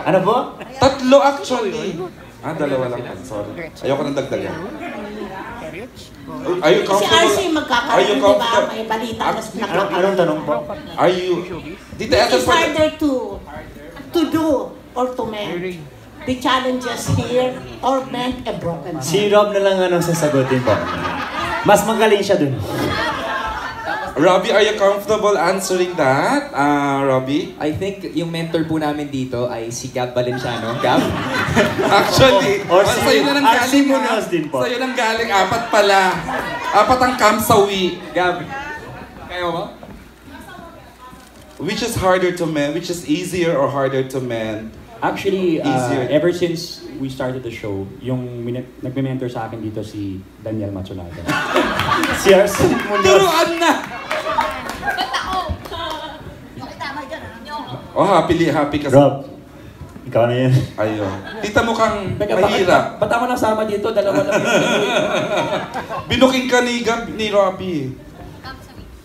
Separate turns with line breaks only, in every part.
Ano po?
Tatlo actually. Dalawa lang. Sorry. Ayoko nang dagdagan. Are you
Si
comfortable?
RC magkakaroon, di ba? May balita na
Anong tanong po?
Are you... Dito,
It is harder to do or to mend. The challenges here or mend a broken heart.
Si Rob na lang anong sasagutin po. Mas magaling siya dun.
Robbie, are you comfortable answering that? Robbie?
I think yung mentor po namin dito ay si Gab Valenciano. Gab?
Actually,
Or si
sa'yo na lang
RC
galing.
Munoz din po.
Sa'yo lang galing. Apat pala. Apat ang kamsawi.
Gab, kaya mo?
Which is harder to mend? Which is easier or harder to mend?
Actually,
Easier.
ever since we started the show, yung nagme-mentor sa akin dito si Daniel Matsunaga.
Si RC Munoz.
Turuan na! Happy ka.
Rob, ikaw na yan.
Ayun. Tita mo kang
Teka,
mahirap.
ba't ako nasama dito? Dalawa lang yun.
Binuking ka ni Robbie.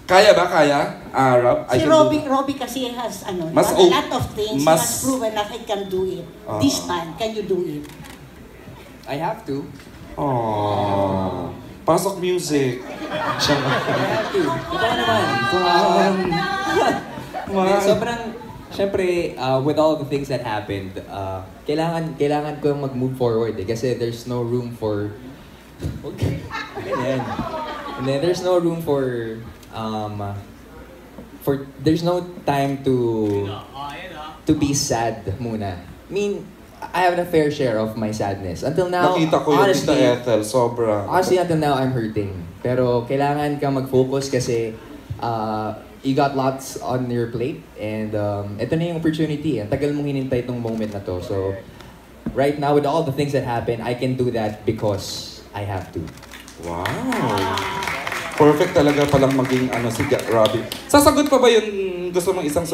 Kaya ba? Kaya? Rob?
Si Robbie kasi has a lot of things. He has proven that I can do it. This time, can you do it?
I have to.
Aww. Pasok music.
I have to. Ikaw naman. Sobrang, syempre, with all the things that happened, kailangan ko mag-move forward kasi there's no room for... Ganyan. And then there's no room for there's no time to be sad muna. I mean, I have a fair share of my sadness. Until now,
Nakita ko yun,
honestly,
Tita Ethel, sobra.
honestly, until now, I'm hurting. Pero kailangan kang mag-focus kasi you got lots on your plate and ito na yung opportunity. Ang tagal mong hinintay itong moment na to. So, right now, with all the things that happen, I can do that because I have to.
Wow. Perfect talaga palang maging si Robbie. Sasagot pa ba yung gusto mong isang